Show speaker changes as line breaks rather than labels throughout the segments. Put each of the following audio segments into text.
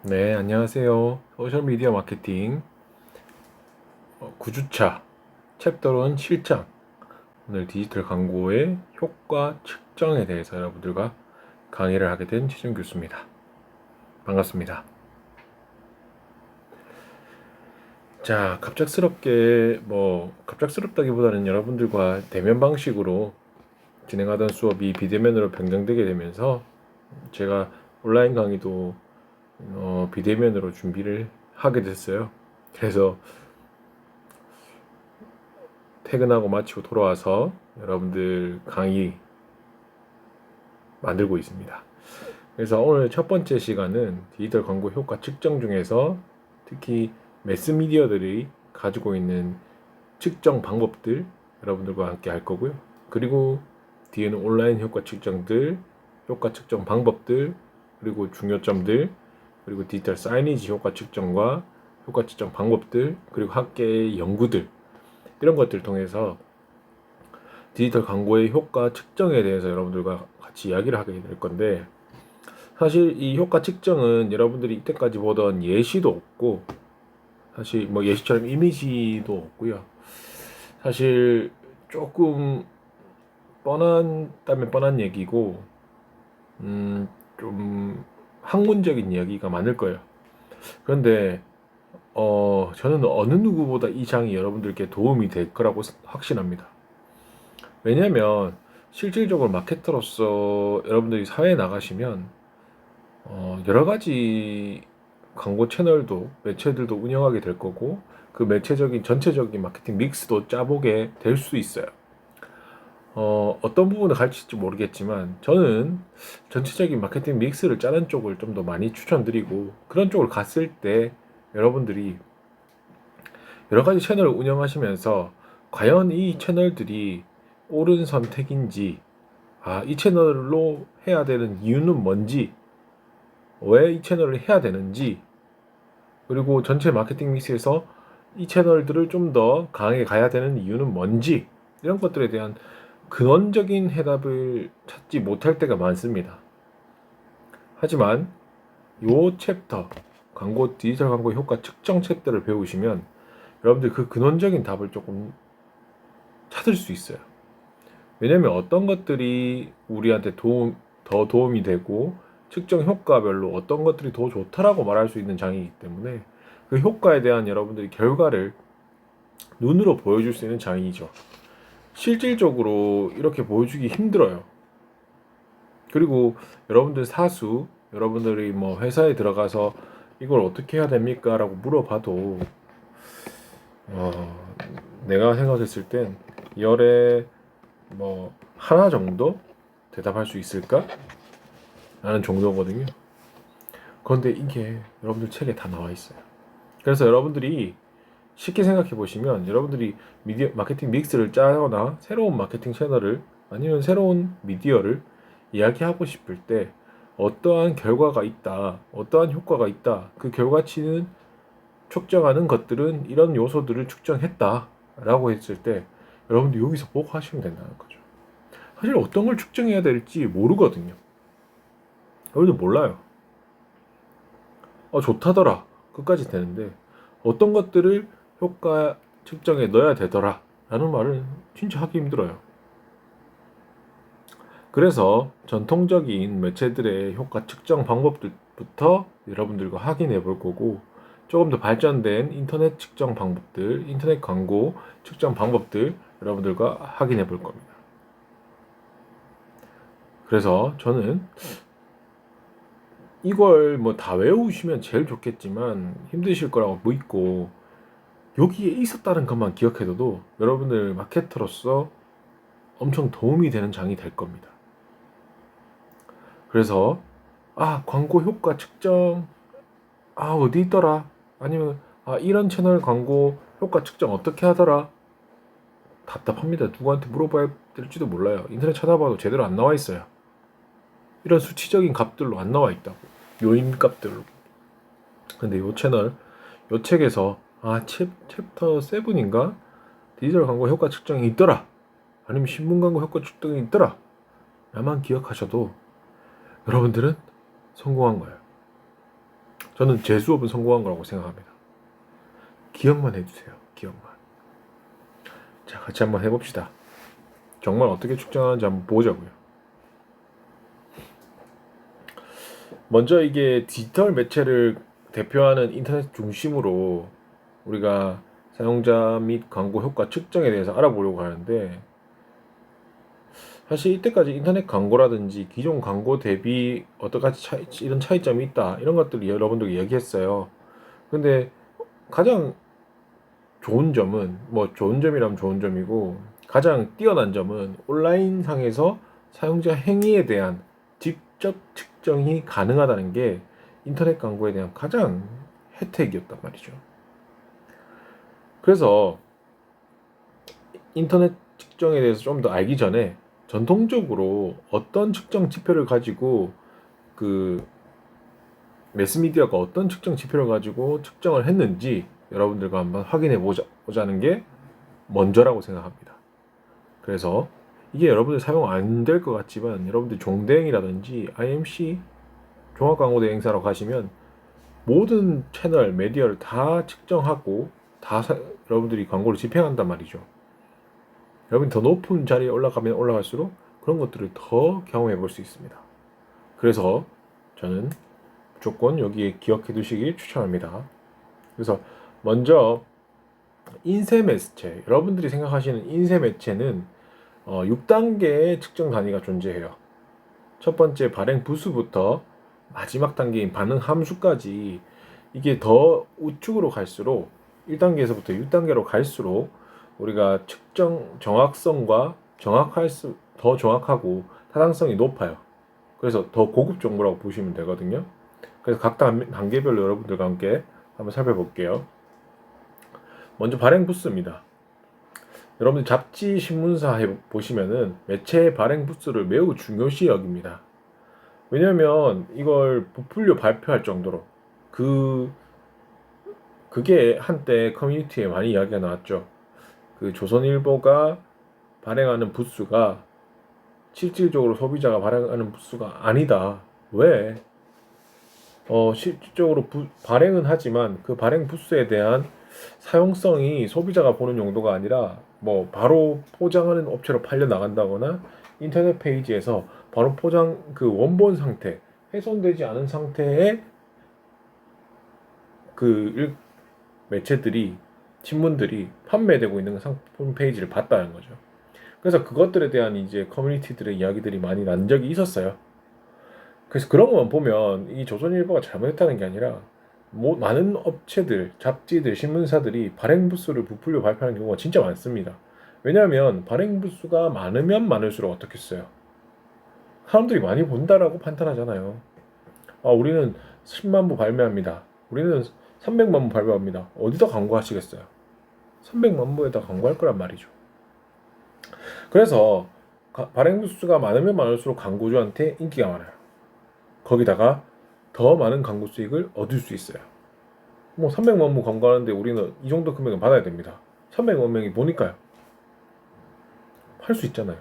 네, 안녕하세요. 소셜미디어 마케팅 9주차 챕터론 7장, 오늘 디지털 광고의 효과 측정에 대해서 여러분들과 강의를 하게 된 최준 교수입니다. 반갑습니다. 자, 갑작스럽다기보다는 여러분들과 대면 방식으로 진행하던 수업이 비대면으로 변경되게 되면서 제가 온라인 강의도 비대면으로 준비를 하게 됐어요. 그래서 퇴근하고 마치고 돌아와서 여러분들 강의 만들고 있습니다. 그래서 오늘 첫 번째 시간은 디지털 광고 효과 측정 중에서 특히 매스미디어들이 가지고 있는 측정 방법들 여러분들과 함께 할 거고요. 그리고 뒤에는 온라인 효과 측정들, 효과 측정 방법들, 그리고 중요점들, 그리고 디지털 사이니지 효과 측정과 효과 측정 방법들, 그리고 학계의 연구들, 이런 것들을 통해서 디지털 광고의 효과 측정에 대해서 여러분들과 같이 이야기를 하게 될 건데, 사실 이 효과 측정은 여러분들이 이때까지 보던 예시도 없고, 사실 뭐 예시처럼 이미지도 없고요. 사실 조금 뻔한다면 뻔한 얘기고, 좀 학문적인 이야기가 많을 거예요. 그런데 저는 어느 누구보다 이 장이 여러분들께 도움이 될 거라고 확신합니다. 왜냐면 실질적으로 마케터로서 여러분들이 사회에 나가시면 여러 가지 광고 채널도 매체들도 운영하게 될 거고, 그 매체적인 전체적인 마케팅 믹스도 짜보게 될 수 있어요. 어떤 부분을 가르칠지 모르겠지만 저는 전체적인 마케팅 믹스를 짜는 쪽을 좀 더 많이 추천드리고, 그런 쪽을 갔을 때 여러분들이 여러 가지 채널을 운영하시면서 과연 이 채널들이 옳은 선택인지, 이 채널로 해야 되는 이유는 뭔지, 왜 이 채널을 해야 되는지, 그리고 전체 마케팅 믹스에서 이 채널들을 좀 더 강하게 가야 되는 이유는 뭔지, 이런 것들에 대한 근원적인 해답을 찾지 못할 때가 많습니다. 하지만 이 챕터, 디지털 광고 효과 측정 챕터를 배우시면 여러분들 그 근원적인 답을 조금 찾을 수 있어요. 왜냐면 어떤 것들이 우리한테 더 도움이 되고 측정 효과별로 어떤 것들이 더 좋다라고 말할 수 있는 장이기 때문에 그 효과에 대한 여러분들이 결과를 눈으로 보여줄 수 있는 장이죠. 실질적으로 이렇게 보여주기 힘들어요. 그리고 여러분들이 뭐 회사에 들어가서 이걸 어떻게 해야 됩니까? 라고 물어봐도 어, 내가 생각했을 땐 열에 뭐 하나 정도 대답할 수 있을까? 라는 정도거든요. 그런데 이게 여러분들 책에 다 나와 있어요. 그래서 여러분들이 쉽게 생각해 보시면, 여러분들이 마케팅 믹스를 짜거나 새로운 마케팅 채널을 아니면 새로운 미디어를 이야기하고 싶을 때 어떠한 결과가 있다, 어떠한 효과가 있다, 그 결과치는 측정하는 것들은 이런 요소들을 측정했다 라고 했을 때 여러분들 여기서 보고 하시면 된다는 거죠. 사실 어떤 걸 측정해야 될지 모르거든요. 여러분들 몰라요. 좋다더라 끝까지 되는데 어떤 것들을 효과 측정에 넣어야 되더라 라는 말을 진짜 하기 힘들어요. 그래서 전통적인 매체들의 효과 측정 방법들부터 여러분들과 확인해 볼 거고, 조금 더 발전된 인터넷 측정 방법들, 인터넷 광고 측정 방법들 여러분들과 확인해 볼 겁니다. 그래서 저는 이걸 뭐 다 외우시면 제일 좋겠지만 힘드실 거라고 믿고, 여기에 있었다는 것만 기억해둬도 여러분들 마케터로서 엄청 도움이 되는 장이 될 겁니다. 그래서 광고 효과 측정 어디 있더라? 아니면 이런 채널 광고 효과 측정 어떻게 하더라? 답답합니다. 누구한테 물어봐야 될지도 몰라요. 인터넷 찾아봐도 제대로 안 나와 있어요. 이런 수치적인 값들로 안 나와 있다고. 요인 값들로. 근데 요 책에서 챕터 7인가? 디지털 광고 효과 측정이 있더라. 아니면 신문 광고 효과 측정이 있더라. 나만 기억하셔도 여러분들은 성공한 거예요. 저는 제 수업은 성공한 거라고 생각합니다. 기억만 해주세요. 기억만. 자, 같이 한번 해봅시다. 정말 어떻게 측정하는지 한번 보자고요. 먼저 이게 디지털 매체를 대표하는 인터넷 중심으로 우리가 사용자 및 광고 효과 측정에 대해서 알아보려고 하는데, 사실 이때까지 인터넷 광고라든지 기존 광고 대비 이런 차이점이 있다, 이런 것들을 여러분들이 얘기했어요. 근데 가장 좋은 점은, 뭐 좋은 점이라면 좋은 점이고 가장 뛰어난 점은 온라인 상에서 사용자 행위에 대한 직접 측정이 가능하다는 게 인터넷 광고에 대한 가장 혜택이었단 말이죠. 그래서 인터넷 측정에 대해서 좀 더 알기 전에 전통적으로 어떤 측정 지표를 가지고 그 매스미디어가 어떤 측정 지표를 가지고 측정을 했는지 여러분들과 한번 확인해 보자는 게 먼저라고 생각합니다. 그래서 이게 여러분들 사용 안 될 것 같지만, 여러분들 종대행이라든지 IMC 종합광고대행사로 가시면 모든 채널 메디어를 다 측정하고 여러분들이 광고를 집행한단 말이죠. 여러분이 더 높은 자리에 올라가면 올라갈수록 그런 것들을 더 경험해 볼 수 있습니다. 그래서 저는 무조건 여기에 기억해 두시길 추천합니다. 그래서 먼저 인쇄 매체, 여러분들이 생각하시는 인쇄 매체는 6단계의 측정 단위가 존재해요. 첫 번째 발행 부수부터 마지막 단계인 반응 함수까지, 이게 더 우측으로 갈수록 1단계에서부터 6단계로 갈수록 우리가 측정 정확성과 더 정확하고 타당성이 높아요. 그래서 더 고급 정보라고 보시면 되거든요. 그래서 각 단계별로 여러분들과 함께 한번 살펴볼게요. 먼저 발행 부스입니다. 여러분들 잡지, 신문사 보시면은 매체의 발행 부스를 매우 중요시 여깁니다. 왜냐면 이걸 부풀려 발표할 정도로 그게 한때 커뮤니티에 많이 이야기가 나왔죠. 그 조선일보가 발행하는 부수가 실질적으로 소비자가 발행하는 부수가 아니다. 왜? 실질적으로 발행은 하지만 그 발행 부수에 대한 사용성이 소비자가 보는 용도가 아니라 뭐 바로 포장하는 업체로 팔려 나간다거나 인터넷 페이지에서 바로 포장 그 원본 상태, 훼손되지 않은 상태의 그 매체들이, 신문들이 판매되고 있는 상품 페이지를 봤다는 거죠. 그래서 그것들에 대한 이제 커뮤니티들의 이야기들이 많이 난 적이 있었어요. 그래서 그런 것만 보면 이 조선일보가 잘못했다는 게 아니라 많은 업체들, 잡지들, 신문사들이 발행 부수를 부풀려 발표하는 경우가 진짜 많습니다. 왜냐하면 발행 부수가 많으면 많을수록 어떻겠어요? 사람들이 많이 본다라고 판단하잖아요. 우리는 10만 부 발매합니다. 우리는 300만 부 발매합니다. 어디다 광고하시겠어요? 300만 부에다 광고할 거란 말이죠. 그래서 발행 부수가 많으면 많을수록 광고주한테 인기가 많아요. 거기다가 더 많은 광고 수익을 얻을 수 있어요. 뭐 300만 부 광고하는데 우리는 이 정도 금액은 받아야 됩니다. 300만 명이 보니까요. 할 수 있잖아요.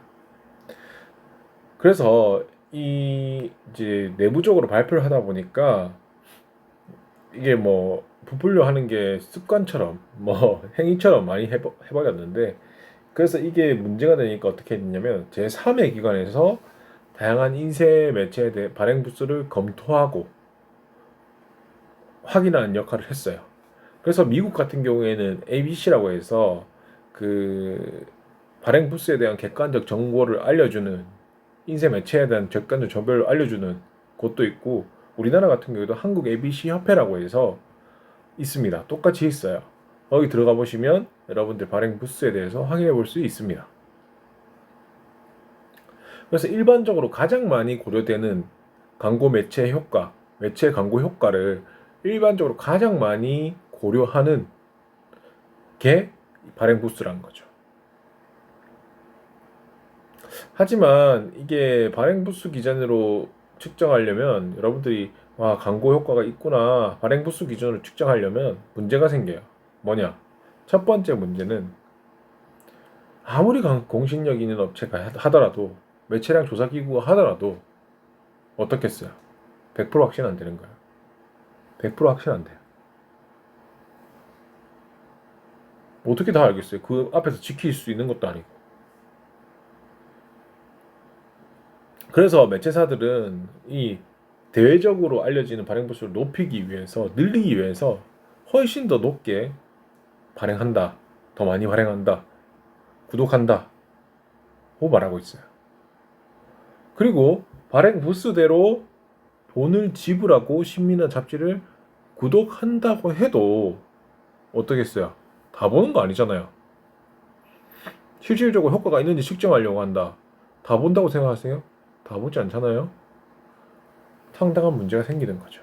그래서 이제 내부적으로 발표를 하다 보니까 이게 뭐 부풀려 하는 게 습관처럼 뭐 행위처럼 많이 해버렸는데, 그래서 이게 문제가 되니까 어떻게 했냐면 제3의 기관에서 다양한 인쇄 매체에 대해 발행 부수를 검토하고 확인하는 역할을 했어요. 그래서 미국 같은 경우에는 ABC라고 해서 그 발행 부수에 대한 객관적 정보를 알려주는, 인쇄 매체에 대한 객관적 정보를 알려주는 곳도 있고, 우리나라 같은 경우에도 한국 ABC 협회라고 해서 있습니다. 똑같이 있어요. 거기 들어가 보시면 여러분들 발행 부수에 대해서 확인해 볼 수 있습니다. 그래서 일반적으로 가장 많이 고려되는 광고 매체 효과, 매체 광고 효과를 일반적으로 가장 많이 고려하는 게 발행 부수라는 거죠. 하지만 이게 발행 부수 기준으로 측정하려면 여러분들이 광고 효과가 있구나, 발행 부수 기준으로 측정하려면 문제가 생겨요. 뭐냐? 첫 번째 문제는 아무리 공신력 있는 업체가 하더라도, 매체량 조사 기구가 하더라도 어떻겠어요? 100% 확신 안 되는 거예요. 100% 확신 안 돼요. 어떻게 다 알겠어요? 그 앞에서 지킬 수 있는 것도 아니고. 그래서 매체사들은 이 대외적으로 알려지는 발행 부수를 높이기 위해서, 늘리기 위해서 훨씬 더 높게 발행한다, 더 많이 발행한다, 구독한다 고 말하고 있어요. 그리고 발행 부수대로 돈을 지불하고 신문이나 잡지를 구독한다고 해도 어떻겠어요? 다 보는 거 아니잖아요. 실질적으로 효과가 있는지 측정하려고 한다. 다 본다고 생각하세요? 다 보지 않잖아요. 상당한 문제가 생기는 거죠.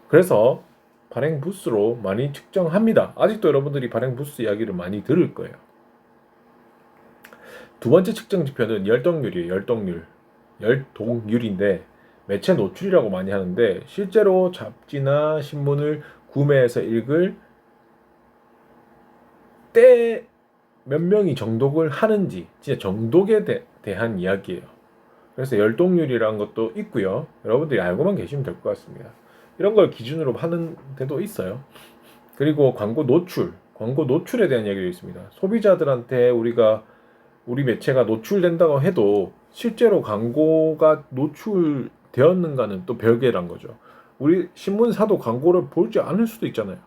그래서 발행 부수로 많이 측정합니다. 아직도 여러분들이 발행 부수 이야기를 많이 들을 거예요. 두 번째 측정 지표는 열동률이에요. 열동률인데 매체 노출이라고 많이 하는데 실제로 잡지나 신문을 구매해서 읽을 때 몇 명이 정독을 하는지, 진짜 정독에 대한 이야기예요. 그래서 열동률이라는 것도 있고요. 여러분들이 알고만 계시면 될 것 같습니다. 이런 걸 기준으로 하는 데도 있어요. 그리고 광고 노출에 대한 이야기도 있습니다. 소비자들한테 우리 매체가 노출된다고 해도 실제로 광고가 노출되었는가는 또 별개란 거죠. 우리 신문사도 광고를 보지 않을 수도 있잖아요.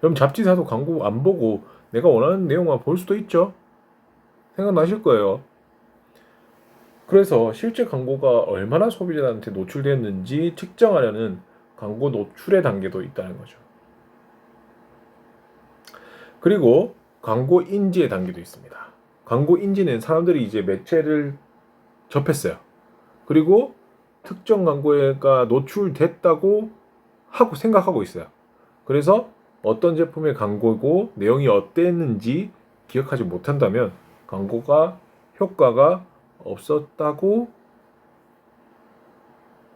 그럼 잡지사도 광고 안 보고 내가 원하는 내용만 볼 수도 있죠. 생각나실 거예요. 그래서 실제 광고가 얼마나 소비자한테 노출됐는지 측정하려는 광고 노출의 단계도 있다는 거죠. 그리고 광고 인지의 단계도 있습니다. 광고 인지는 사람들이 이제 매체를 접했어요. 그리고 특정 광고가 노출됐다고 하고 생각하고 있어요. 그래서 어떤 제품의 광고고 내용이 어땠는지 기억하지 못한다면 광고가 효과가 없었다고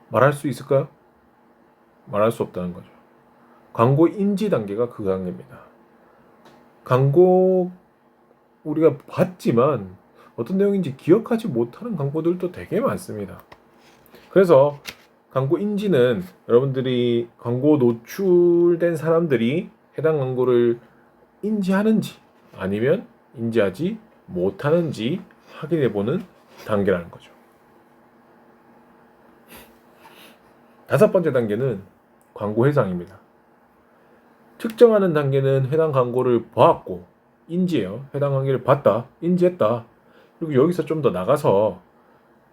말할 수 있을까요? 말할 수 없다는 거죠. 광고 인지 단계가 그 단계입니다. 광고 우리가 봤지만 어떤 내용인지 기억하지 못하는 광고들도 되게 많습니다. 그래서 광고 인지는 여러분들이 광고 노출된 사람들이 해당 광고를 인지하는지 아니면 인지하지 못하는지 확인해보는 단계라는 거죠. 다섯 번째 단계는 광고 해상입니다. 측정하는 단계는 해당 광고를 보았고 인지해요. 해당 광고를 봤다, 인지했다. 그리고 여기서 좀 더 나가서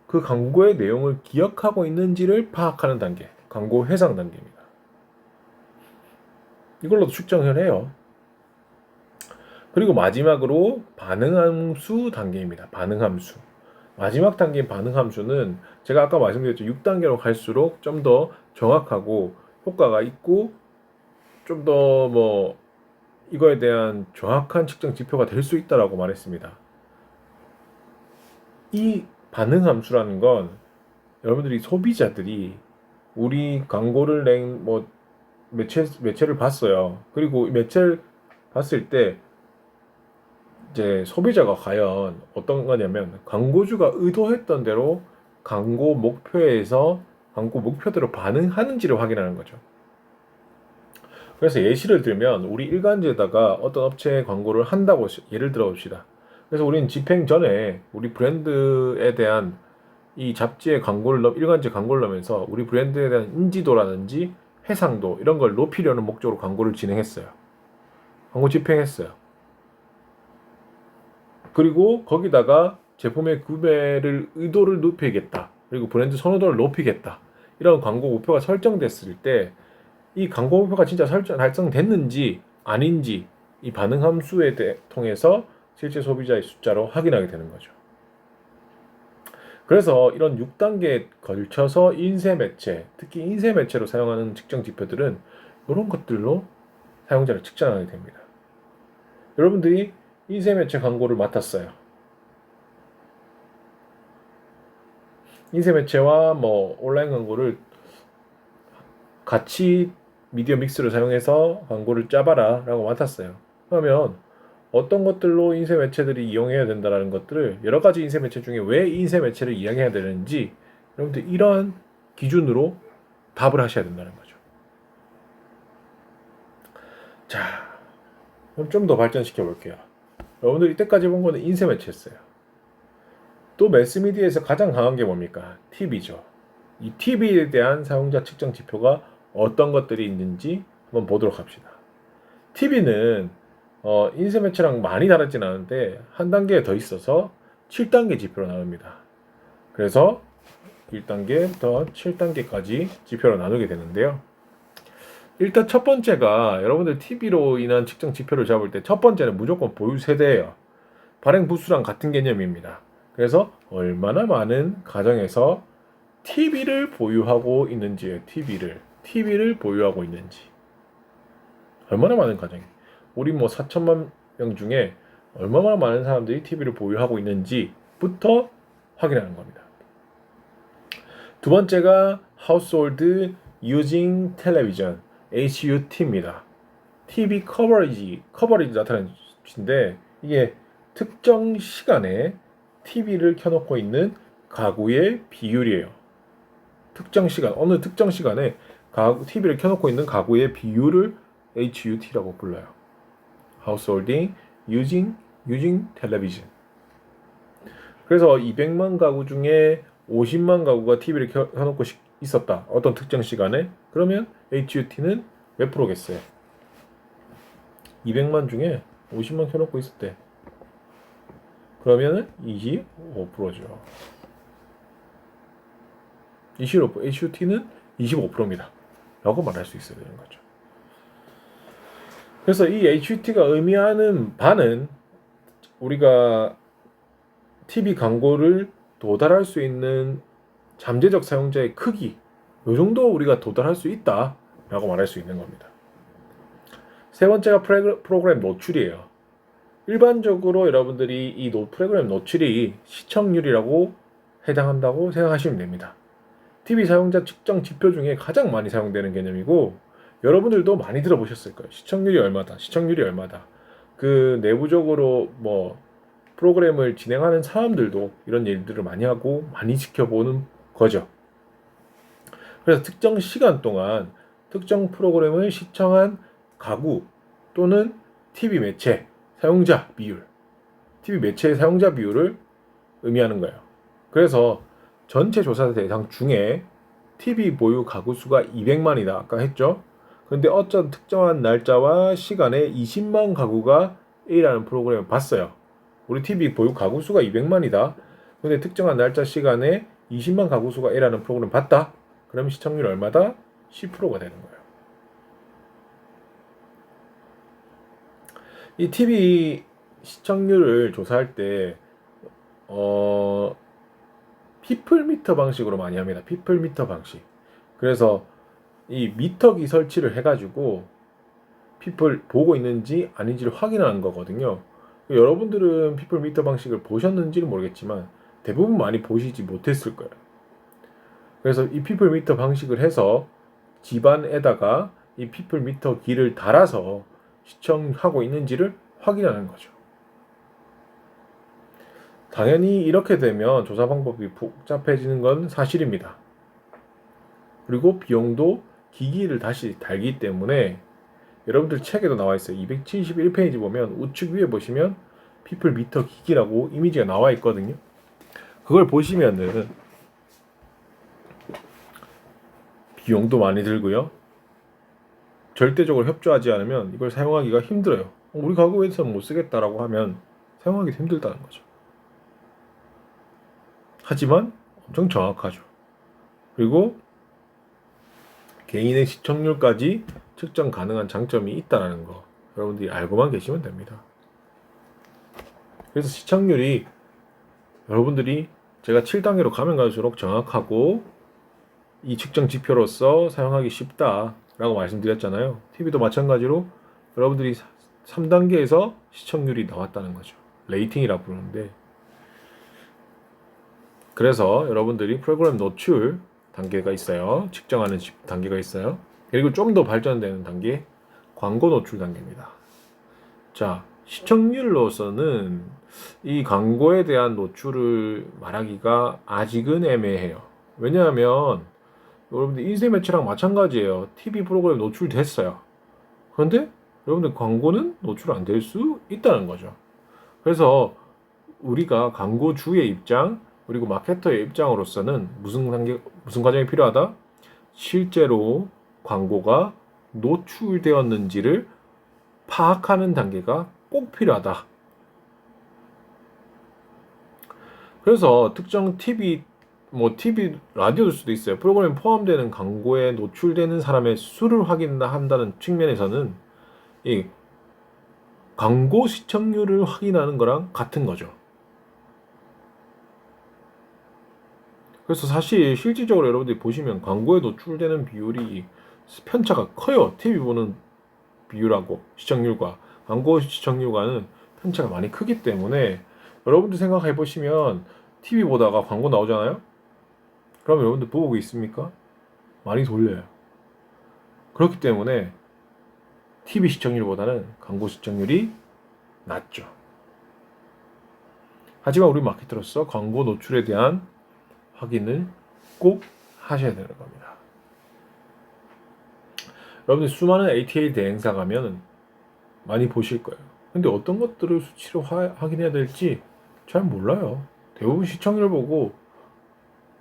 그 광고의 내용을 기억하고 있는지를 파악하는 단계, 광고 해상 단계입니다. 이걸로도 측정을 해요. 그리고 마지막으로 반응함수 단계입니다. 반응함수. 마지막 단계인 반응함수는 제가 아까 말씀드렸죠. 6단계로 갈수록 좀 더 정확하고 효과가 있고 좀 더 이거에 대한 정확한 측정 지표가 될 수 있다라고 말했습니다. 이 반응함수라는 건 여러분들이 소비자들이 우리 광고를 낸 매체를 봤어요. 그리고 매체를 봤을 때 이제 소비자가 과연 어떤 거냐면 광고주가 의도했던 대로 광고 목표대로 반응하는지를 확인하는 거죠. 그래서 예시를 들면 우리 일간지에다가 어떤 업체의 광고를 한다고 예를 들어 봅시다. 그래서 우리는 집행 전에 우리 브랜드에 대한 이 잡지의 일간지 광고를 넣으면서 우리 브랜드에 대한 인지도라든지 해상도 이런 걸 높이려는 목적으로 광고를 진행했어요. 광고 집행했어요. 그리고 거기다가 제품의 구매를 의도를 높이겠다. 그리고 브랜드 선호도를 높이겠다. 이런 광고 목표가 설정됐을 때 이 광고 목표가 진짜 달성됐는지 아닌지 이 반응 함수에 통해서 실제 소비자의 숫자로 확인하게 되는 거죠. 그래서 이런 6단계에 걸쳐서 인쇄 매체, 특히 인쇄 매체로 사용하는 측정 지표들은 이런 것들로 사용자를 측정하게 됩니다. 여러분들이 인쇄 매체 광고를 맡았어요. 인쇄 매체와 온라인 광고를 같이 미디어 믹스를 사용해서 광고를 짜봐라 라고 맡았어요. 그러면 어떤 것들로 인쇄 매체들이 이용해야 된다는 것들을 여러 가지 인쇄 매체 중에 왜 인쇄 매체를 이용해야 되는지 여러분들 이러한 기준으로 답을 하셔야 된다는 거죠. 자, 그럼 좀 더 발전시켜 볼게요. 여러분들 이때까지 본 거는 인쇄 매체였어요. 또 매스미디어에서 가장 강한 게 뭡니까? TV죠. 이 TV에 대한 사용자 측정 지표가 어떤 것들이 있는지 한번 보도록 합시다. TV는 인쇄 매체랑 많이 다르진 않은데 한 단계 더 있어서 7단계 지표로 나눕니다. 그래서 1단계부터 7단계까지 지표로 나누게 되는데요. 일단 첫 번째가 여러분들 TV로 인한 측정 지표를 잡을 때 첫 번째는 무조건 보유 세대예요. 발행 부수랑 같은 개념입니다. 그래서 얼마나 많은 가정에서 TV를 보유하고 있는지예요. TV를 보유하고 있는지. 얼마나 많은 가정이. 우리 뭐 4천만 명 중에 얼마나 많은 사람들이 TV를 보유하고 있는지부터 확인하는 겁니다. 두 번째가 Household Using Television, HUT입니다. TV 커버리지 나타내는 수치인데 이게 특정 시간에 TV를 켜놓고 있는 가구의 비율이에요. 어느 특정 시간에 TV를 켜놓고 있는 가구의 비율을 HUT라고 불러요. Householding Using Television. 그래서 200만 가구 중에 50만 가구가 TV를 켜놓고 있었다. 어떤 특정 시간에. 그러면 HUT는 몇 프로겠어요? 200만 중에 50만 켜놓고 있었대. 그러면은 25%죠. 25%, HUT는 25%입니다. 라고 말할 수 있어야 되는 거죠. 그래서 이 HUT가 의미하는 바는 우리가 TV 광고를 도달할 수 있는 잠재적 사용자의 크기, 이 정도 우리가 도달할 수 있다 라고 말할 수 있는 겁니다. 세 번째가 프로그램 노출이에요. 일반적으로 여러분들이 이 프로그램 노출이 시청률이라고 해당한다고 생각하시면 됩니다. TV 사용자 측정 지표 중에 가장 많이 사용되는 개념이고 여러분들도 많이 들어보셨을 거예요. 시청률이 얼마다. 그 내부적으로 뭐 프로그램을 진행하는 사람들도 이런 일들을 많이 하고 많이 지켜보는 거죠. 그래서 특정 시간 동안 특정 프로그램을 시청한 가구 또는 TV 매체 사용자 비율, TV 매체의 사용자 비율을 의미하는 거예요. 그래서 전체 조사 대상 중에 TV 보유 가구 수가 200만이다 아까 했죠. 근데 어떤 특정한 날짜와 시간에 20만 가구가 A라는 프로그램을 봤어요. 우리 TV 보유 가구 수가 200만이다. 근데 특정한 날짜 시간에 20만 가구 수가 A라는 프로그램을 봤다. 그러면 시청률 얼마다? 10%가 되는 거예요. 이 TV 시청률을 조사할 때 피플미터 방식으로 많이 합니다. 피플미터 방식. 그래서 이 미터기 설치를 해가지고 피플 보고 있는지 아닌지를 확인하는 거거든요. 여러분들은 피플미터 방식을 보셨는지는 모르겠지만 대부분 많이 보시지 못했을 거예요. 그래서 이 피플미터 방식을 해서 집안에다가 이 피플미터 기를 달아서 시청하고 있는지를 확인하는 거죠. 당연히 이렇게 되면 조사 방법이 복잡해지는 건 사실입니다. 그리고 비용도 기기를 다시 달기 때문에 여러분들 책에도 나와 있어요. 271페이지 보면 우측 위에 보시면 피플미터 기기라고 이미지가 나와 있거든요. 그걸 보시면은 비용도 많이 들고요. 절대적으로 협조하지 않으면 이걸 사용하기가 힘들어요. 우리 가구에서는 못 쓰겠다라고 하면 사용하기 힘들다는 거죠. 하지만 엄청 정확하죠. 그리고 개인의 시청률까지 측정 가능한 장점이 있다는 거 여러분들이 알고만 계시면 됩니다. 그래서 시청률이 여러분들이 제가 7단계로 가면 갈수록 정확하고 이 측정 지표로서 사용하기 쉽다라고 말씀드렸잖아요. TV도 마찬가지로 여러분들이 3단계에서 시청률이 나왔다는 거죠. 레이팅이라고 부르는데 그래서 여러분들이 프로그램 노출 단계가 있어요. 측정하는 단계가 있어요. 그리고 좀 더 발전되는 단계 광고 노출 단계입니다. 자, 시청률로서는 이 광고에 대한 노출을 말하기가 아직은 애매해요. 왜냐하면 여러분들 인쇄 매체랑 마찬가지예요. TV 프로그램 노출됐어요. 그런데 여러분들 광고는 노출 안 될 수 있다는 거죠. 그래서 우리가 광고주의 입장 그리고 마케터의 입장으로서는 무슨 과정이 필요하다? 실제로 광고가 노출되었는지를 파악하는 단계가 꼭 필요하다. 그래서 특정 TV 라디오일 수도 있어요. 프로그램에 포함되는 광고에 노출되는 사람의 수를 확인한다는 측면에서는 이 광고 시청률을 확인하는 거랑 같은 거죠. 그래서 사실 실질적으로 여러분들이 보시면 광고에 노출되는 비율이 편차가 커요. TV 보는 비율하고 시청률과 광고 시청률과는 편차가 많이 크기 때문에 여러분들 생각해 보시면 TV 보다가 광고 나오잖아요. 그럼 여러분들 보고 있습니까? 많이 돌려요. 그렇기 때문에 TV 시청률보다는 광고 시청률이 낮죠. 하지만 우리 마케터로서 광고 노출에 대한 확인을 꼭 하셔야 되는 겁니다. 여러분들 수많은 ATA 대행사 가면 많이 보실 거예요. 근데 어떤 것들을 수치로 확인해야 될지 잘 몰라요. 대부분 시청률을 보고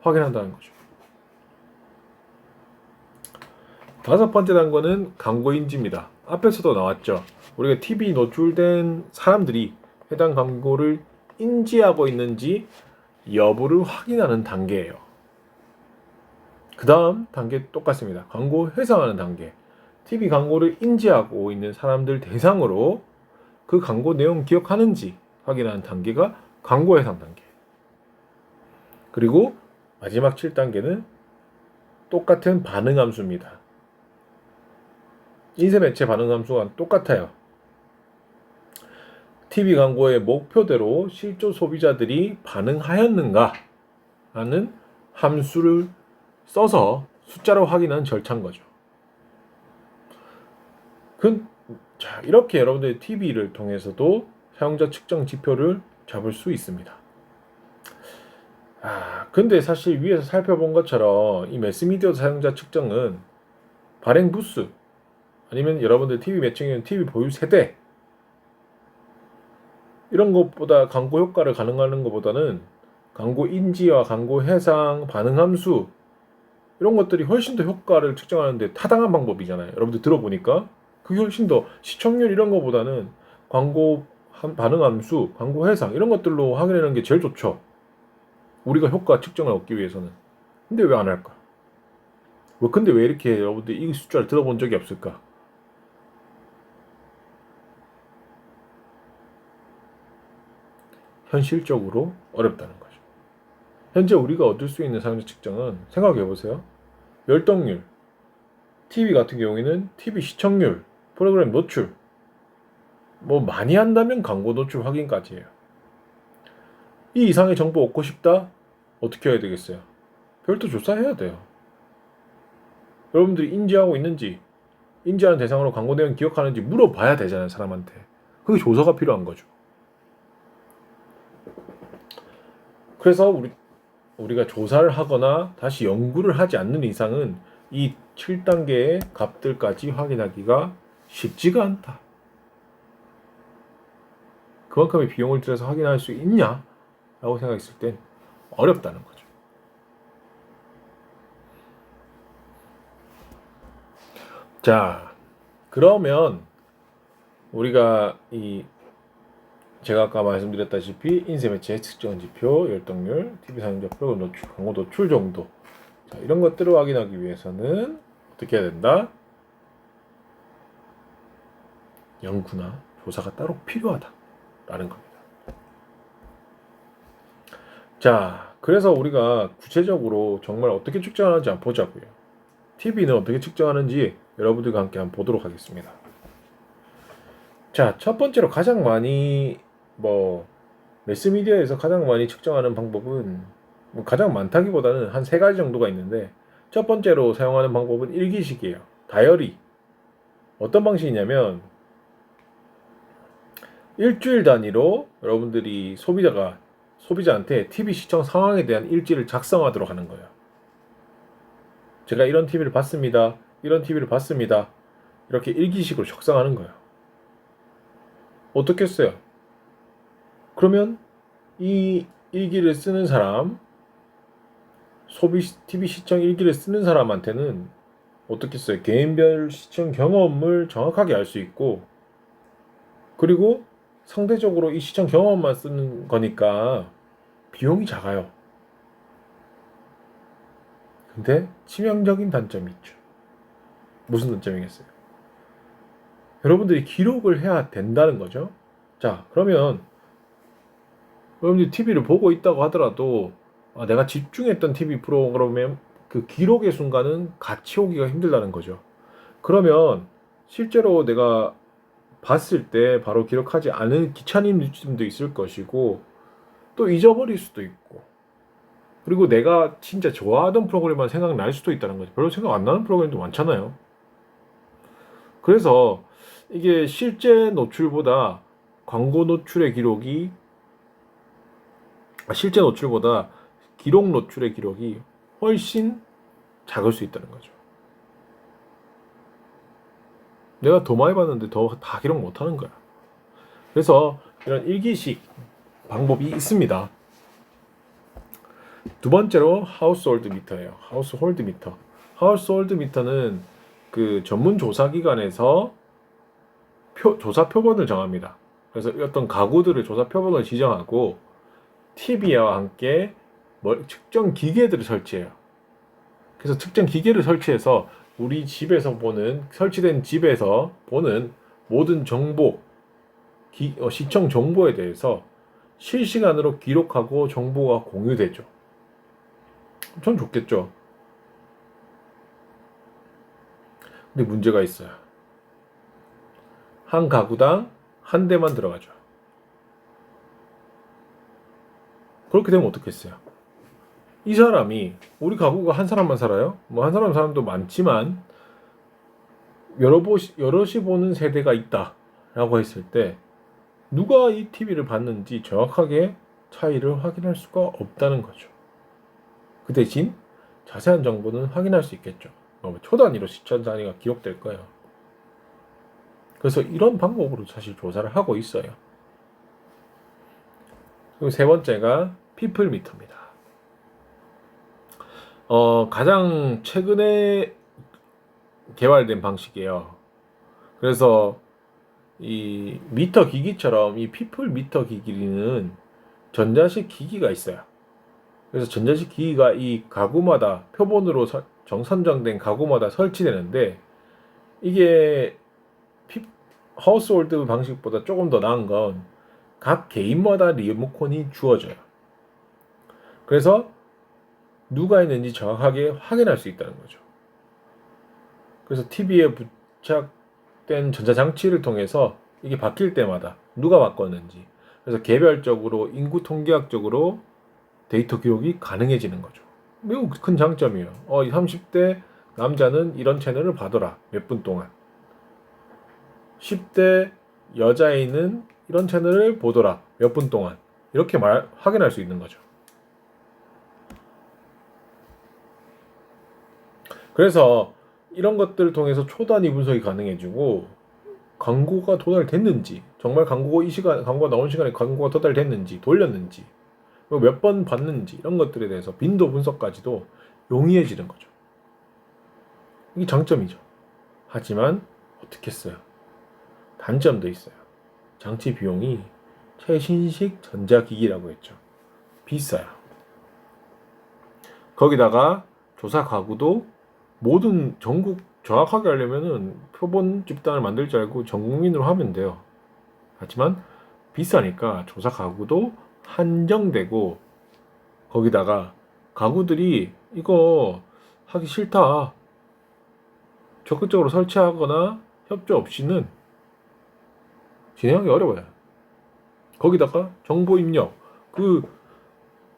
확인한다는 거죠. 다섯 번째 단계는 광고 인지입니다. 앞에서도 나왔죠. 우리가 TV 노출된 사람들이 해당 광고를 인지하고 있는지 여부를 확인하는 단계예요. 그 다음 단계 똑같습니다. 광고 해상하는 단계. TV 광고를 인지하고 있는 사람들 대상으로 그 광고 내용 기억하는지 확인하는 단계가 광고 해상 단계. 그리고 마지막 7단계는 똑같은 반응 함수입니다. 인쇄 매체 반응 함수와 똑같아요. TV 광고의 목표대로 실제 소비자들이 반응하였는가 하는 함수를 써서 숫자로 확인하는 절차인 거죠. 자, 이렇게 여러분들이 TV를 통해서도 사용자 측정 지표를 잡을 수 있습니다. 근데 사실 위에서 살펴본 것처럼 이 매스미디어 사용자 측정은 발행 부수 아니면 여러분들 TV 매칭이면 TV 보유 세대 이런 것보다 광고 효과를 가능하는 것보다는 광고 인지와 광고 해상, 반응 함수 이런 것들이 훨씬 더 효과를 측정하는데 타당한 방법이잖아요. 여러분들 들어보니까 그게 훨씬 더 시청률 이런 것보다는 광고 반응 함수, 광고 해상 이런 것들로 확인하는 게 제일 좋죠. 우리가 효과 측정을 얻기 위해서는. 근데 왜 안 할까? 근데 왜 이렇게 여러분들 이 숫자를 들어본 적이 없을까? 현실적으로 어렵다는 거죠. 현재 우리가 얻을 수 있는 사용자 측정은 생각해 보세요. 열독률, TV 같은 경우에는 TV 시청률, 프로그램 노출, 많이 한다면 광고 노출 확인까지예요. 이 이상의 정보 얻고 싶다? 어떻게 해야 되겠어요? 별도 조사해야 돼요. 여러분들이 인지하고 있는지, 인지하는 대상으로 광고 내용 기억하는지 물어봐야 되잖아요, 사람한테. 그게 조사가 필요한 거죠. 그래서 우리가 조사를 하거나 다시 연구를 하지 않는 이상은 이 7단계의 값들까지 확인하기가 쉽지가 않다. 그만큼의 비용을 들여서 확인할 수 있냐? 라고 생각했을 땐 어렵다는 거죠. 자, 그러면 우리가 제가 아까 말씀드렸다시피 인쇄 매체 측정 지표, 열독률, TV 사용자 프로그램 노출, 광고 노출 정도 자, 이런 것들을 확인하기 위해서는 어떻게 해야 된다? 연구나 조사가 따로 필요하다라는 겁니다. 자, 그래서 우리가 구체적으로 정말 어떻게 측정하는지 한번 보자고요. TV는 어떻게 측정하는지 여러분들과 함께 한번 보도록 하겠습니다. 자, 첫 번째로 가장 많이 매스미디어에서 가장 많이 측정하는 방법은 가장 많다기보다는 한 3가지 정도가 있는데 첫 번째로 사용하는 방법은 일기식이에요. 다이어리. 어떤 방식이냐면 일주일 단위로 여러분들이 소비자한테 TV 시청 상황에 대한 일지를 작성하도록 하는 거예요. 제가 이런 TV를 봤습니다. 이런 TV를 봤습니다. 이렇게 일기식으로 작성하는 거예요. 어떻게 써요? 그러면 이 일기를 쓰는 사람, 소비 TV 시청 일기를 쓰는 사람한테는 어떻게 써요? 개인별 시청 경험을 정확하게 알 수 있고, 그리고 상대적으로 이 시청 경험만 쓰는 거니까 비용이 작아요. 근데 치명적인 단점이 있죠. 무슨 단점이겠어요? 여러분들이 기록을 해야 된다는 거죠. 자, 그러면 여러분들이 TV를 보고 있다고 하더라도 내가 집중했던 TV 프로그램의 그 기록의 순간은 같이 오기가 힘들다는 거죠. 그러면 실제로 내가 봤을 때 바로 기록하지 않은 귀차님 느낌도 있을 것이고, 또 잊어버릴 수도 있고, 그리고 내가 진짜 좋아하던 프로그램만 생각날 수도 있다는 거죠. 별로 생각 안 나는 프로그램도 많잖아요. 그래서 이게 실제 노출보다 광고 노출의 기록이 실제 노출보다 기록 노출의 기록이 훨씬 작을 수 있다는 거죠. 내가 더 많이 봤는데 더 다 기록 못 하는 거야. 그래서 이런 일기식 방법이 있습니다. 두 번째로 하우스홀드 미터예요. 하우스홀드 미터. 하우스홀드 미터는 그 전문 조사 기관에서 조사 표본을 정합니다. 그래서 어떤 가구들을 조사 표본을 지정하고 TV와 함께 측정 기계들을 설치해요. 그래서 측정 기계를 설치해서 우리 집에서 보는, 설치된 집에서 보는 모든 정보, 시청 정보에 대해서 실시간으로 기록하고 정보가 공유되죠. 전 좋겠죠. 근데 문제가 있어요. 한 가구당 한 대만 들어가죠. 그렇게 되면 어떻겠어요? 이 사람이, 우리 가구가 한 사람만 살아요? 뭐 한 사람도 많지만 여럿이 보는 세대가 있다라고 했을 때 누가 이 TV를 봤는지 정확하게 차이를 확인할 수가 없다는 거죠. 그 대신 자세한 정보는 확인할 수 있겠죠. 초 단위로 시청 단위가 기록될 거예요. 그래서 이런 방법으로 사실 조사를 하고 있어요. 그리고 세 번째가 피플 미터입니다. 가장 최근에 개발된 방식이에요. 그래서 이 미터 기기처럼 이 피플 미터 기기는 전자식 기기가 있어요. 그래서 전자식 기기가 이 가구마다 표본으로 정선정된 가구마다 설치되는데, 이게 하우스홀드 방식보다 조금 더 나은 건 각 개인마다 리모컨이 주어져요. 그래서 누가 있는지 정확하게 확인할 수 있다는 거죠. 그래서 TV에 부착된 전자장치를 통해서 이게 바뀔 때마다 누가 바꿨는지, 그래서 개별적으로 인구 통계학적으로 데이터 기록이 가능해지는 거죠. 매우 큰 장점이에요. 30대 남자는 이런 채널을 봐더라, 몇 분 동안. 10대 여자애는 이런 채널을 보더라, 몇 분 동안. 이렇게 확인할 수 있는 거죠. 그래서 이런 것들을 통해서 초단위 분석이 가능해지고, 광고가 도달됐는지, 정말 광고가 나온 시간에 광고가 도달됐는지, 돌렸는지, 몇 번 봤는지, 이런 것들에 대해서 빈도 분석까지도 용이해지는 거죠. 이게 장점이죠. 하지만 어떻게 써요? 단점도 있어요. 장치 비용이 최신식 전자기기라고 했죠. 비싸요. 거기다가 조사 가구도 모든 전국 정확하게 하려면은 표본 집단을 만들 줄 알고 전 국민으로 하면 돼요. 하지만 비싸니까 조사 가구도 한정되고, 거기다가 가구들이 이거 하기 싫다, 적극적으로 설치하거나 협조 없이는 진행하기 어려워요. 거기다가 정보 입력,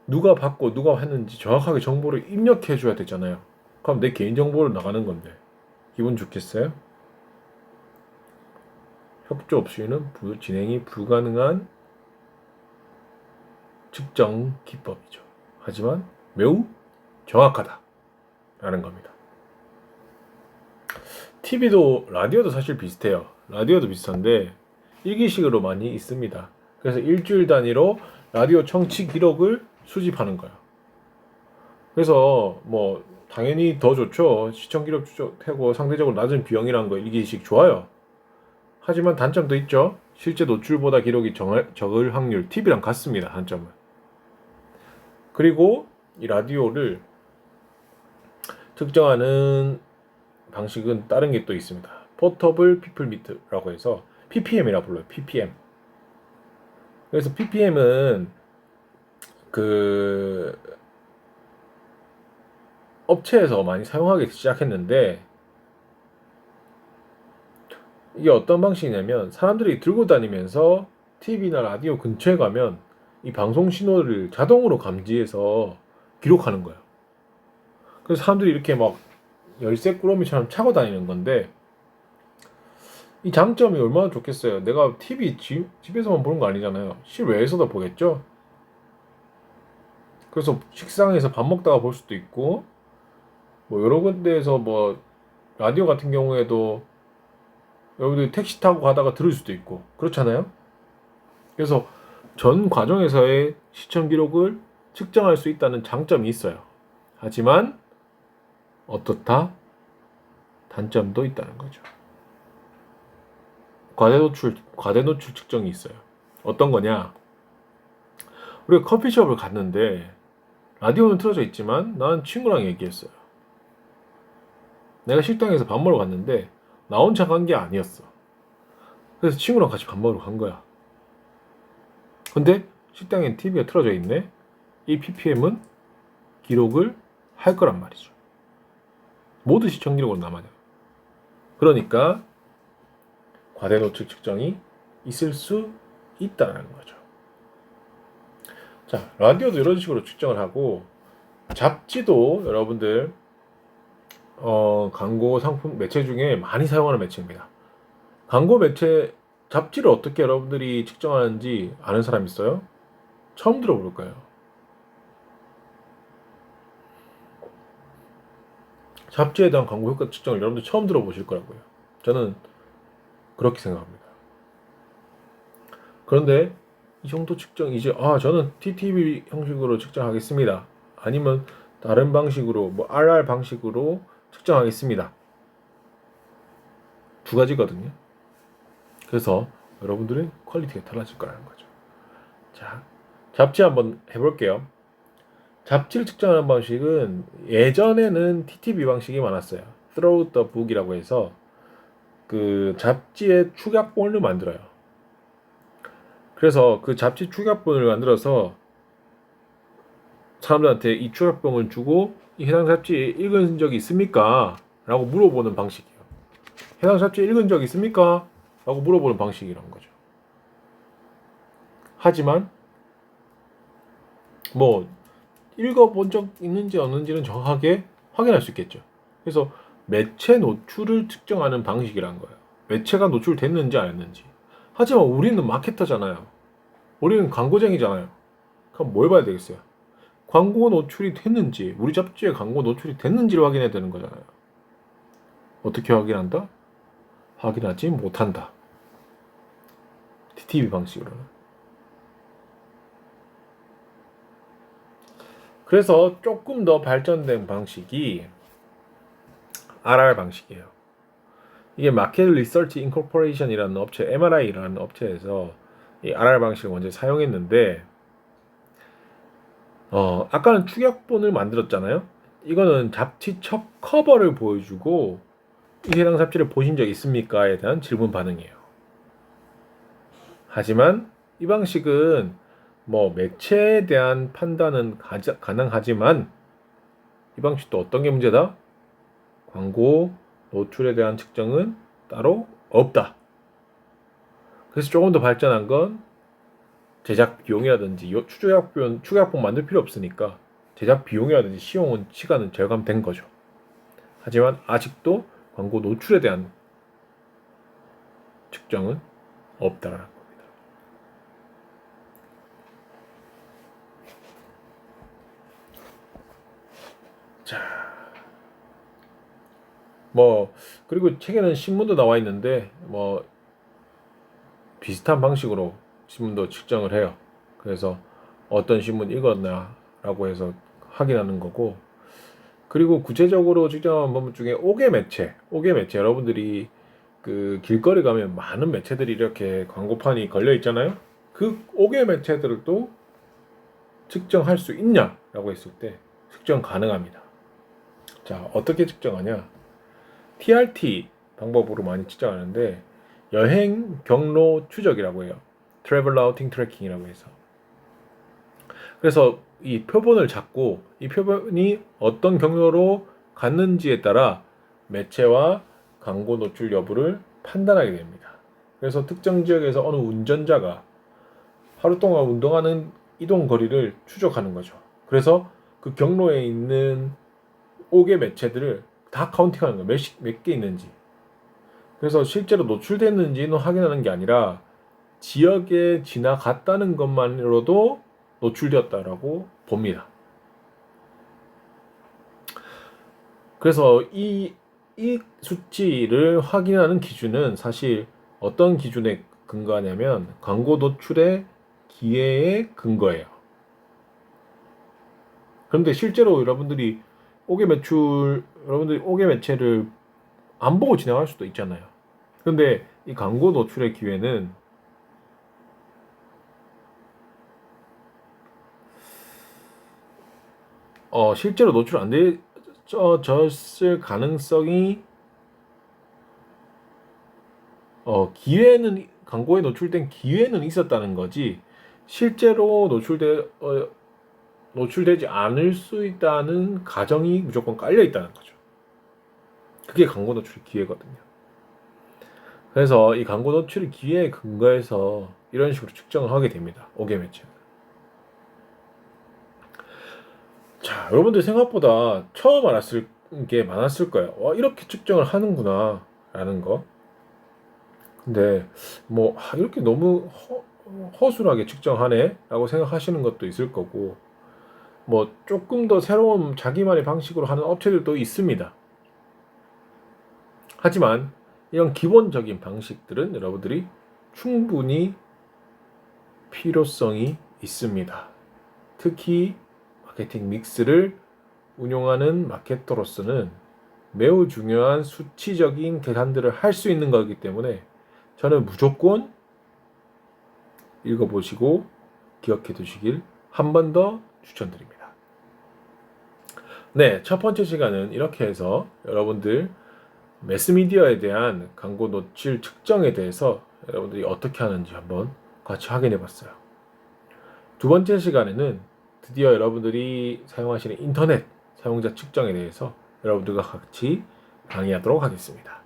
누가 받고 누가 했는지 정확하게 정보를 입력해 줘야 되잖아요. 그럼 내 개인정보를 나가는 건데 기분 좋겠어요? 협조 없이는 진행이 불가능한 측정 기법이죠. 하지만 매우 정확하다라는 겁니다. TV도, 라디오도 사실 비슷해요. 라디오도 비슷한데 일기식으로 많이 있습니다. 그래서 일주일 단위로 라디오 청취 기록을 수집하는 거예요. 그래서 뭐 당연히 더 좋죠. 시청 기록 하고 상대적으로 낮은 비용이라는 거 일기식 좋아요. 하지만 단점도 있죠. 실제 노출보다 기록이 적을 확률, TV랑 같습니다. 단점은. 그리고 이 라디오를 측정하는 방식은 다른 게 또 있습니다. 포터블 피플미터라고 해서 PPM이라 불러요. PPM. 그래서 PPM은 그 업체에서 많이 사용하기 시작했는데 이게 어떤 방식이냐면 사람들이 들고 다니면서 TV나 라디오 근처에 가면 이 방송 신호를 자동으로 감지해서 기록하는 거예요. 그래서 사람들이 이렇게 막 열쇠 꾸러미처럼 차고 다니는 건데 이 장점이 얼마나 좋겠어요. 내가 TV 집에서만 보는 거 아니잖아요. 실외에서도 보겠죠. 그래서 식상에서 밥 먹다가 볼 수도 있고 뭐 여러 군데에서 뭐 라디오 같은 경우에도 여러분들이 택시 타고 가다가 들을 수도 있고 그렇잖아요. 그래서 전 과정에서의 시청 기록을 측정할 수 있다는 장점이 있어요. 하지만 어떻다? 단점도 있다는 거죠. 과대 노출 측정이 있어요. 어떤 거냐? 우리가 커피숍을 갔는데 라디오는 틀어져 있지만 나는 친구랑 얘기했어요. 내가 식당에서 밥 먹으러 갔는데 나 혼자 간 게 아니었어. 그래서 친구랑 같이 밥 먹으러 간 거야. 근데 식당엔 TV가 틀어져 있네. 이 PPM은 기록을 할 거란 말이죠. 모두 시청 기록으로 남아요. 그러니까 과대 노출 측정이 있을 수 있다는 거죠. 자, 라디오도 이런 식으로 측정을 하고 잡지도 여러분들 광고 상품 매체 중에 많이 사용하는 매체입니다. 광고 매체 잡지를 어떻게 여러분들이 측정하는지 아는 사람 있어요? 처음 들어볼 거예요. 잡지에 대한 광고 효과 측정을 여러분들 처음 들어보실 거라고요. 저는 그렇게 생각합니다. 그런데 이 정도 측정 이제 저는 TTV 형식으로 측정하겠습니다. 아니면 다른 방식으로 뭐 RR 방식으로 측정하겠습니다. 두 가지거든요. 그래서 여러분들의 퀄리티가 달라질 거라는 거죠. 자, 잡지 한번 해볼게요. 잡지를 측정하는 방식은 예전에는 TTV 방식이 많았어요. Throw the book이라고 해서 그 잡지의 축약본을 만들어요. 그래서 그 잡지 축약본을 만들어서 사람들한테 이 축약본을 주고 이 해당 잡지 읽은 적이 있습니까? 라고 물어보는 방식이에요. 해당 잡지 읽은 적 있습니까? 라고 물어보는 방식이란 거죠. 하지만 뭐 읽어본 적 있는지 없는지는 정확하게 확인할 수 있겠죠. 그래서 매체 노출을 측정하는 방식이란 거예요. 매체가 노출됐는지 안 했는지. 하지만 우리는 마케터잖아요. 우리는 광고쟁이잖아요. 그럼 뭘 봐야 되겠어요? 광고 노출이 됐는지, 우리 잡지에 광고 노출이 됐는지를 확인해야 되는 거잖아요. 어떻게 확인한다? 확인하지 못한다. TTV 방식으로는. 그래서 조금 더 발전된 방식이 RR 방식이에요. 이게 마켓 리서치 인코퍼레이션이라는 업체, MRI라는 업체에서 이 RR 방식을 먼저 사용했는데, 아까는 축약본을 만들었잖아요. 이거는 잡지 첫 커버를 보여주고 이 해당 잡지를 보신 적 있습니까?에 대한 질문 반응이에요. 하지만 이 방식은 뭐 매체에 대한 판단은 가능하지만 이 방식도 어떤 게 문제다? 광고 노출에 대한 측정은 따로 없다. 그래서 조금 더 발전한 건 제작 비용이라든지 축약본 만들 필요 없으니까 제작 비용이라든지 시간은 절감된 거죠. 하지만 아직도 광고 노출에 대한 측정은 없다라는 겁니다. 자, 뭐 그리고 책에는 신문도 나와 있는데 뭐 비슷한 방식으로 신문도 측정을 해요. 그래서 어떤 신문 읽었나라고 해서 확인하는 거고, 그리고 구체적으로 측정한 법 중에 옥외 매체 여러분들이 그 길거리 가면 많은 매체들이 이렇게 광고판이 걸려 있잖아요. 그 옥외 매체들도 측정할 수 있냐라고 했을 때 측정 가능합니다. 자, 어떻게 측정하냐? TRT 방법으로 많이 측정하는데 여행 경로 추적이라고 해요. Travel Routing Tracking이라고 해서. 그래서 이 표본을 잡고 이 표본이 어떤 경로로 갔는지에 따라 매체와 광고 노출 여부를 판단하게 됩니다. 그래서 특정 지역에서 어느 운전자가 하루 동안 운동하는 이동 거리를 추적하는 거죠. 그래서 그 경로에 있는 5개 매체들을 다 카운팅하는 거예요. 몇 개 있는지. 그래서 실제로 노출됐는지는 확인하는 게 아니라 지역에 지나갔다는 것만으로도 노출되었다라고 봅니다. 그래서 이 수치를 확인하는 기준은 사실 어떤 기준에 근거하냐면 광고 노출의 기회에 근거해요. 그런데 실제로 여러분들이 5개 매체를 안 보고 진행할 수도 있잖아요. 근데 이 광고 노출의 기회는 실제로 노출 안 되졌을 가능성이 기회는 광고에 노출된 기회는 있었다는 거지 실제로 노출되지 않을 수 있다는 가정이 무조건 깔려 있다는 거죠. 그게 광고 노출의 기회거든요. 그래서 이 광고 노출의 기회에 근거해서 이런 식으로 측정을 하게 됩니다. 5개 매체. 자, 여러분들 생각보다 처음 알았을 게 많았을 거예요. 이렇게 측정을 하는구나 라는 거. 근데 뭐 이렇게 너무 허술하게 측정하네 라고 생각하시는 것도 있을 거고, 뭐 조금 더 새로운 자기만의 방식으로 하는 업체들도 있습니다. 하지만 이런 기본적인 방식들은 여러분들이 충분히 필요성이 있습니다. 특히 마케팅 믹스를 운용하는 마케터로서는 매우 중요한 수치적인 계산들을 할 수 있는 거기 때문에 저는 무조건 읽어보시고 기억해 두시길 한 번 더 추천드립니다. 네, 첫 번째 시간은 이렇게 해서 여러분들 매스미디어에 대한 광고 노출 측정에 대해서 여러분들이 어떻게 하는지 한번 같이 확인해 봤어요. 두 번째 시간에는 드디어 여러분들이 사용하시는 인터넷 사용자 측정에 대해서 여러분들과 같이 강의하도록 하겠습니다.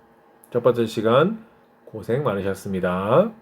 첫 번째 시간 고생 많으셨습니다.